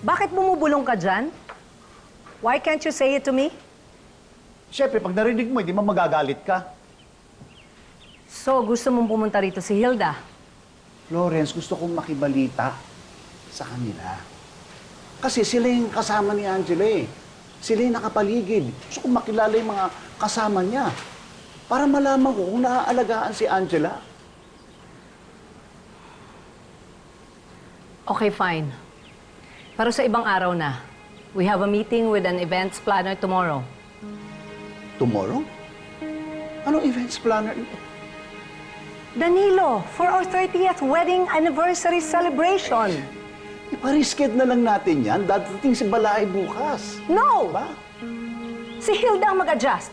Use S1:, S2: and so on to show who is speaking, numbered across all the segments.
S1: Bakit bumubulong ka dyan? Why can't you say it to me?
S2: Siyempre, pag narinig mo, hindi mo magagalit ka.
S1: So, gusto mong pumunta rito si Hilda?
S2: Florence, gusto kong makibalita sa kanila. Kasi sila yung kasama ni Angela eh. Sila yung nakapaligid. Gusto kong makilala yung mga kasama niya. Para malaman ko kung naaalagaan si Angela.
S1: Okay, fine. Pero sa ibang araw na. We have a meeting with an events planner tomorrow.
S2: Tomorrow? Anong events planner?
S1: Danilo, for our 30th wedding anniversary celebration.
S2: Iparisked na lang natin yan. Dadating si Balay bukas.
S1: No!
S2: Ba?
S1: Si Hilda ang mag-adjust.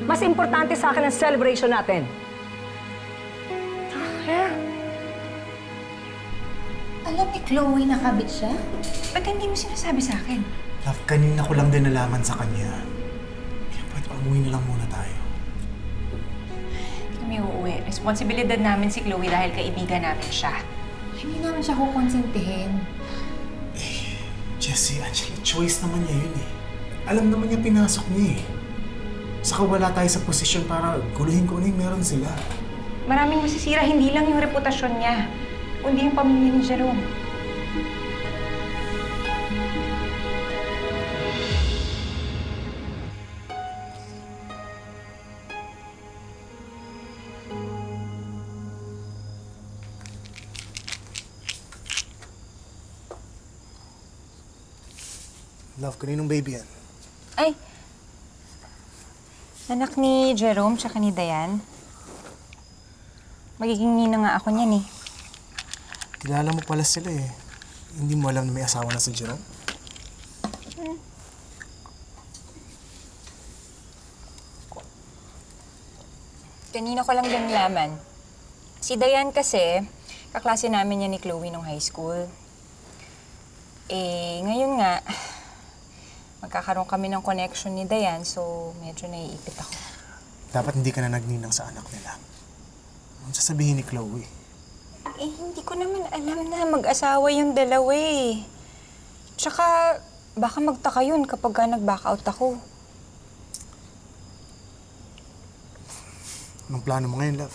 S1: Mas importante sa akin ang celebration natin.
S3: Alam ni Chloe na kabit siya? Ba't hindi mo sinasabi sa akin?
S4: Love, kanina ko lang din nalaman sa kanya. Kaya pwede pa umuwi na lang muna tayo.
S3: Hindi kami uuwi. Responsibilidad namin si Chloe dahil kaibigan namin siya. Hindi namin siya kukonsintihin.
S4: Jessie, Angela, choice naman niya yun eh. Alam naman niya pinasok niya eh. Saka wala tayo sa posisyon para guluhin ko ano yung meron sila.
S3: Maraming masisira, hindi lang yung reputasyon niya, kundi yung pamilya ni Jerome.
S4: Love, kaninong baby yan?
S3: Ay, anak ni Jerome tsaka ni Dayan. Magiging nina nga ako niyan eh.
S4: Kilala mo pala sila eh. Hindi mo alam na may asawa na si Jerome?
S3: Kanina ko lang din nalaman. Si Dayan kasi, kaklase namin yan ni Chloe nung high school. Eh, ngayon nga, magkakaroon kami ng connection ni Dayan, so medyo naiipit ako.
S4: Dapat hindi ka na nagninang sa anak nila. Ano sasabihin ni Chloe?
S3: Eh, hindi ko naman alam na mag-asawa yung dalawa eh. Tsaka, baka magtaka yun kapag nag-back out ako.
S4: Anong plano mo ngayon, love?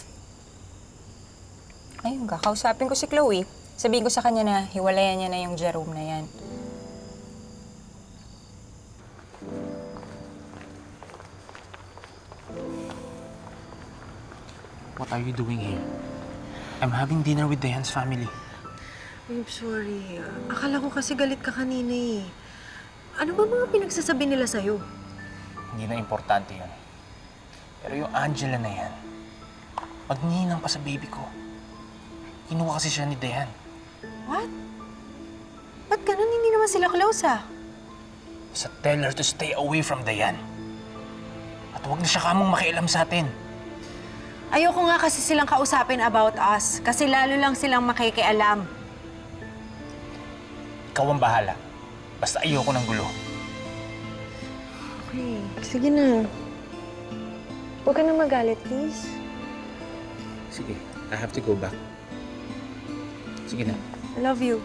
S3: Ayun, kakausapin ko si Chloe. Sabihin ko sa kanya na hiwalayan niya na yung Jerome na yan.
S5: What are you doing here? I'm having dinner with Dayan's family.
S6: I'm sorry. Akala ko kasi galit ka kanina eh. Ano ba mga pinagsasabi nila sa'yo?
S5: Hindi na importante yun. Pero yung Angela na yan, magninang pa sa baby ko. Kinuha kasi siya ni Dayan.
S6: What? Ba't ganun? Hindi naman sila close ah.
S5: So tell her to stay away from Dayan. At huwag na siya kamong makialam sa atin.
S6: Ayoko nga kasi silang kausapin about us. Kasi lalo lang silang makikialam.
S5: Ikaw ang bahala. Basta ayoko ng gulo.
S6: Okay, sige na. Huwag ka na magalit, please.
S5: Sige, I have to go back. Sige na.
S6: I love you.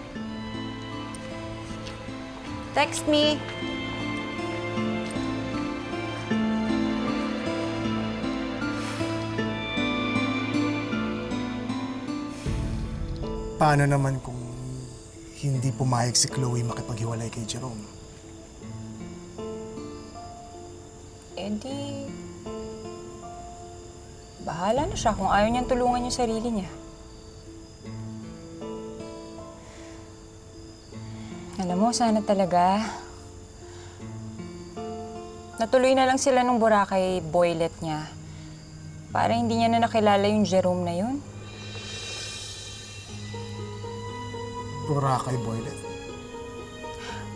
S6: Text me.
S4: Paano naman kung hindi pumayag si Chloe makipaghiwalay kay Jerome?
S3: Eh di... bahala na siya kung ayaw niyang tulungan yung sarili niya. Alam mo, sana talaga... natuloy na lang sila nung Boracay boylet niya. Para hindi niya na nakilala yung Jerome na yun.
S4: Boracay boylet.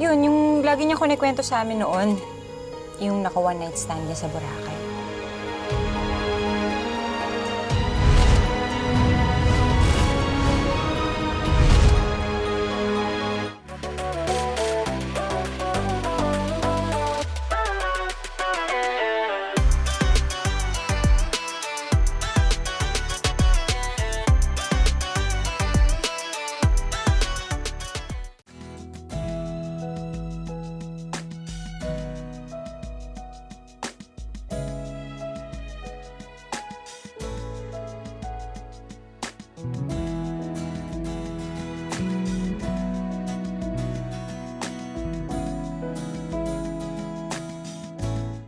S3: Yun, yung lagi niya kunikwento sa amin noon. Yung naka one night stand niya sa Boracay.